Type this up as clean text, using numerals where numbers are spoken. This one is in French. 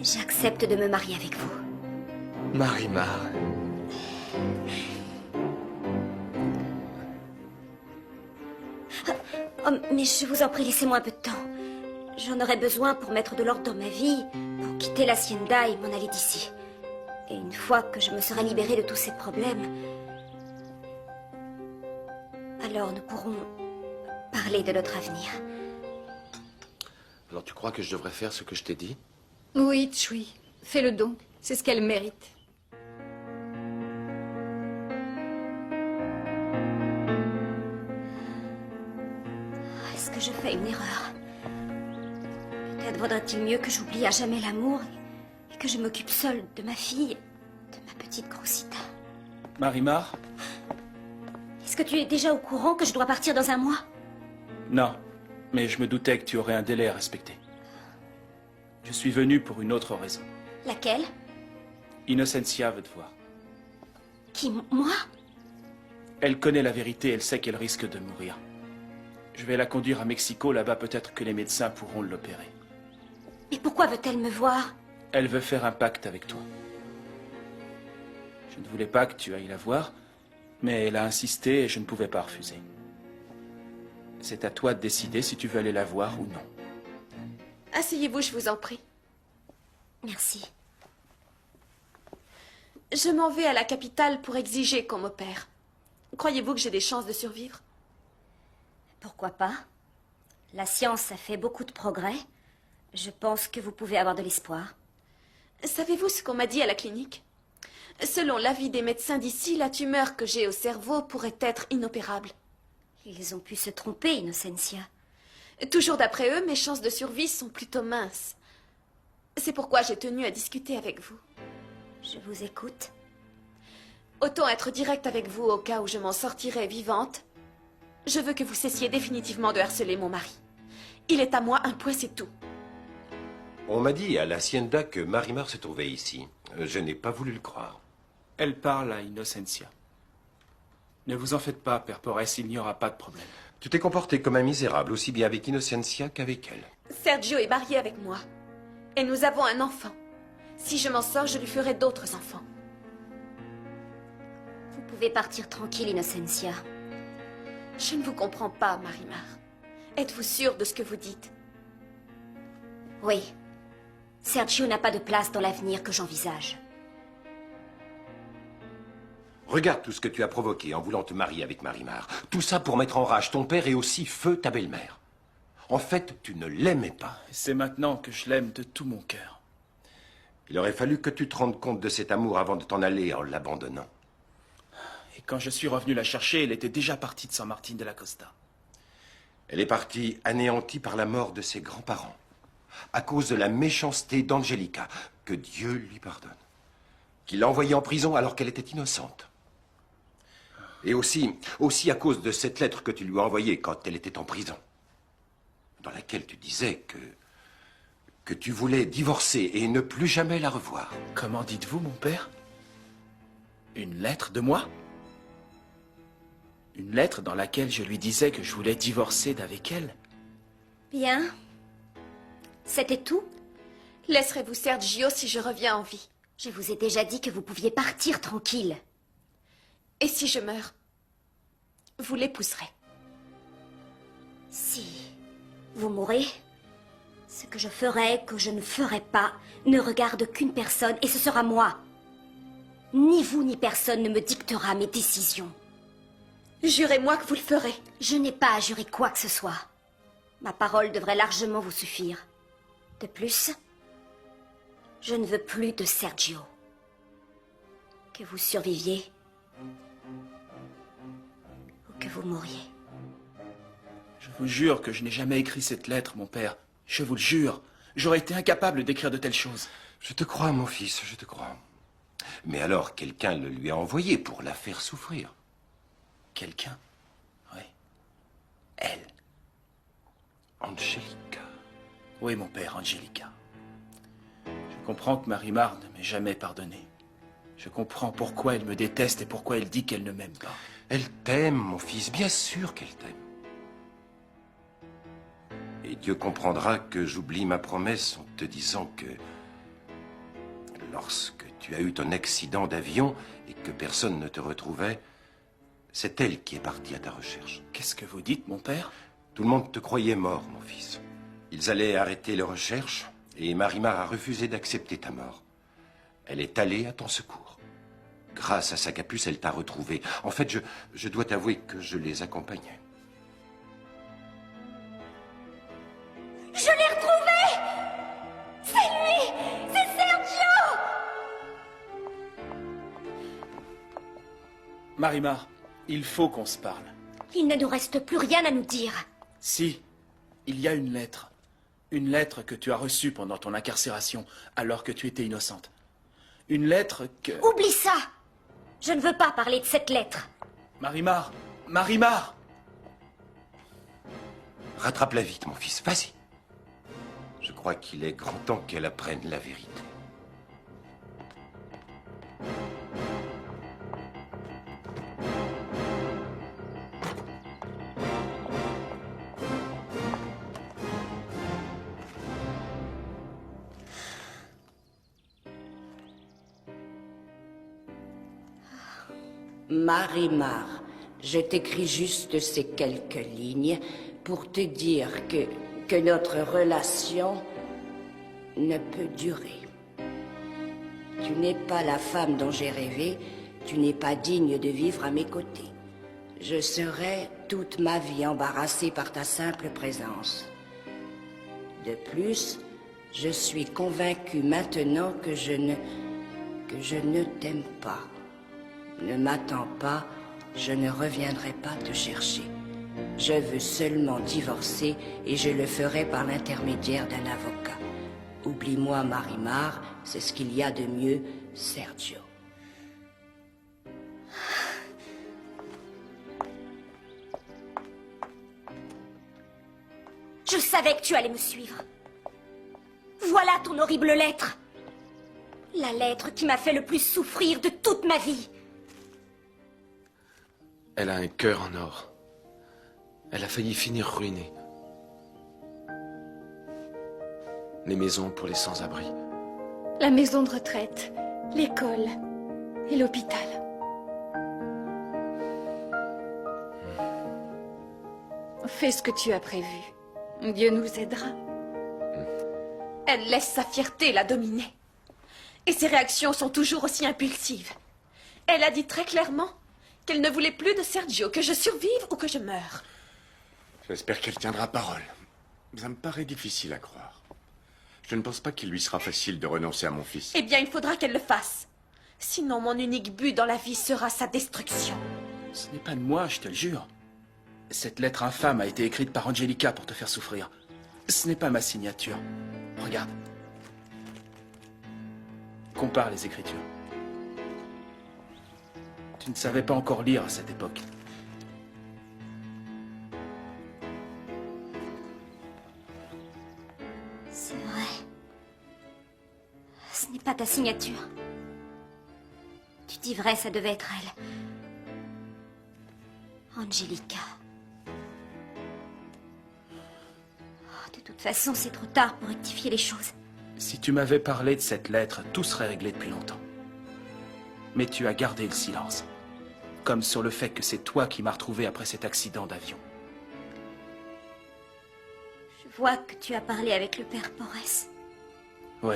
J'accepte de me marier avec vous. Marimar. Oh, mais je vous en prie, laissez-moi un peu de temps. J'en aurai besoin pour mettre de l'ordre dans ma vie, pour quitter l'hacienda et m'en aller d'ici. Et une fois que je me serai libérée de tous ces problèmes, alors nous pourrons parler de notre avenir. Alors tu crois que je devrais faire ce que je t'ai dit? Oui, Tsui. Fais-le donc. C'est ce qu'elle mérite. Est-ce que je fais une erreur? Peut-être vaudrait-il mieux que j'oublie à jamais l'amour et que je m'occupe seule de ma fille, de ma petite Grosita. Marimar? Est-ce que tu es déjà au courant que je dois partir dans un mois? Non, mais je me doutais que tu aurais un délai à respecter. Je suis venu pour une autre raison. Laquelle? Innocencia veut te voir. Qui, moi? Elle connaît la vérité, elle sait qu'elle risque de mourir. Je vais la conduire à Mexico, là-bas peut-être que les médecins pourront l'opérer. Mais pourquoi veut-elle me voir? Elle veut faire un pacte avec toi. Je ne voulais pas que tu ailles la voir, mais elle a insisté et je ne pouvais pas refuser. C'est à toi de décider si tu veux aller la voir ou non. Asseyez-vous, je vous en prie. Merci. Je m'en vais à la capitale pour exiger qu'on m'opère. Croyez-vous que j'ai des chances de survivre? Pourquoi pas? La science a fait beaucoup de progrès. Je pense que vous pouvez avoir de l'espoir. Savez-vous ce qu'on m'a dit à la clinique? Selon l'avis des médecins d'ici, la tumeur que j'ai au cerveau pourrait être inopérable. Ils ont pu se tromper, Innocencia. Toujours d'après eux, mes chances de survie sont plutôt minces. C'est pourquoi j'ai tenu à discuter avec vous. Je vous écoute. Autant être direct avec vous au cas où je m'en sortirais vivante. Je veux que vous cessiez définitivement de harceler mon mari. Il est à moi, un point, c'est tout. On m'a dit à l'hacienda que Marimar se trouvait ici. Je n'ai pas voulu le croire. Elle parle à Innocencia. Ne vous en faites pas, Père Porres, il n'y aura pas de problème. Tu t'es comporté comme un misérable, aussi bien avec Innocencia qu'avec elle. Sergio est marié avec moi. Et nous avons un enfant. Si je m'en sors, je lui ferai d'autres enfants. Vous pouvez partir tranquille, Innocencia. Je ne vous comprends pas, Marimar. Êtes-vous sûre de ce que vous dites? Oui. Sergio n'a pas de place dans l'avenir que j'envisage. Regarde tout ce que tu as provoqué en voulant te marier avec Marimar. Tout ça pour mettre en rage ton père et aussi feu ta belle-mère. En fait, tu ne l'aimais pas. C'est maintenant que je l'aime de tout mon cœur. Il aurait fallu que tu te rendes compte de cet amour avant de t'en aller en l'abandonnant. Et quand je suis revenu la chercher, elle était déjà partie de San Martín de la Costa. Elle est partie anéantie par la mort de ses grands-parents, à cause de la méchanceté d'Angelica, que Dieu lui pardonne, qui l'a envoyée en prison alors qu'elle était innocente. Et aussi à cause de cette lettre que tu lui as envoyée quand elle était en prison, dans laquelle tu disais que tu voulais divorcer et ne plus jamais la revoir. Comment dites-vous, mon père? Une lettre de moi? Une lettre dans laquelle je lui disais que je voulais divorcer d'avec elle? Bien. C'était tout? Laisserez-vous Sergio si je reviens en vie? Je vous ai déjà dit que vous pouviez partir tranquille. Et si je meurs, vous l'épouserez. Si vous mourrez, ce que je ferai, que je ne ferai pas, ne regarde qu'une personne, et ce sera moi. Ni vous ni personne ne me dictera mes décisions. Jurez-moi que vous le ferez. Je n'ai pas à jurer quoi que ce soit. Ma parole devrait largement vous suffire. De plus, je ne veux plus de Sergio. Que vous surviviez ou que vous mouriez. Je vous jure que je n'ai jamais écrit cette lettre, mon père. Je vous le jure. J'aurais été incapable d'écrire de telles choses. Je te crois, mon fils, je te crois. Mais alors, quelqu'un le lui a envoyé pour la faire souffrir. Quelqu'un? Oui. Elle. Angelica. Oui, mon père, Angelica. Je comprends que Marimar ne m'ait jamais pardonné. Je comprends pourquoi elle me déteste et pourquoi elle dit qu'elle ne m'aime pas. Elle t'aime, mon fils, bien sûr qu'elle t'aime. Et Dieu comprendra que j'oublie ma promesse en te disant Lorsque tu as eu ton accident d'avion et que personne ne te retrouvait, c'est elle qui est partie à ta recherche. Qu'est-ce que vous dites, mon père? Tout le monde te croyait mort, mon fils. Ils allaient arrêter les recherches et Marimar a refusé d'accepter ta mort. Elle est allée à ton secours. Grâce à sa capuce, elle t'a retrouvé. En fait, je dois t'avouer que je les accompagnais. Je l'ai retrouvé! C'est lui! C'est Sergio! Marimar, il faut qu'on se parle. Il ne nous reste plus rien à nous dire. Si, il y a une lettre. Une lettre que tu as reçue pendant ton incarcération, alors que tu étais innocente. Une lettre que... Oublie ça! Je ne veux pas parler de cette lettre. Marimar! Marimar! Rattrape-la vite, mon fils, vas-y. Je crois qu'il est grand temps qu'elle apprenne la vérité. Marimar, je t'écris juste ces quelques lignes pour te dire que notre relation ne peut durer. Tu n'es pas la femme dont j'ai rêvé, tu n'es pas digne de vivre à mes côtés. Je serai toute ma vie embarrassée par ta simple présence. De plus, je suis convaincue maintenant que je ne t'aime pas. Ne m'attends pas, je ne reviendrai pas te chercher. Je veux seulement divorcer et je le ferai par l'intermédiaire d'un avocat. Oublie-moi, Marimar, c'est ce qu'il y a de mieux, Sergio. Je savais que tu allais me suivre. Voilà ton horrible lettre. La lettre qui m'a fait le plus souffrir de toute ma vie. Elle a un cœur en or. Elle a failli finir ruinée. Les maisons pour les sans-abri. La maison de retraite, l'école et l'hôpital. Fais ce que tu as prévu. Dieu nous aidera. Elle laisse sa fierté la dominer. Et ses réactions sont toujours aussi impulsives. Elle a dit très clairement qu'elle ne voulait plus de Sergio, que je survive ou que je meure. J'espère qu'elle tiendra parole. Ça me paraît difficile à croire. Je ne pense pas qu'il lui sera facile de renoncer à mon fils. Eh bien, il faudra qu'elle le fasse. Sinon, mon unique but dans la vie sera sa destruction. Ce n'est pas de moi, je te le jure. Cette lettre infâme a été écrite par Angelica pour te faire souffrir. Ce n'est pas ma signature. Regarde. Compare les écritures. Tu ne savais pas encore lire à cette époque. C'est vrai. Ce n'est pas ta signature. Tu dis vrai, ça devait être elle. Angelica. Oh, de toute façon, c'est trop tard pour rectifier les choses. Si tu m'avais parlé de cette lettre, tout serait réglé depuis longtemps. Mais tu as gardé le silence. Comme sur le fait que c'est toi qui m'as retrouvé après cet accident d'avion. Je vois que tu as parlé avec le père Porres. Oui.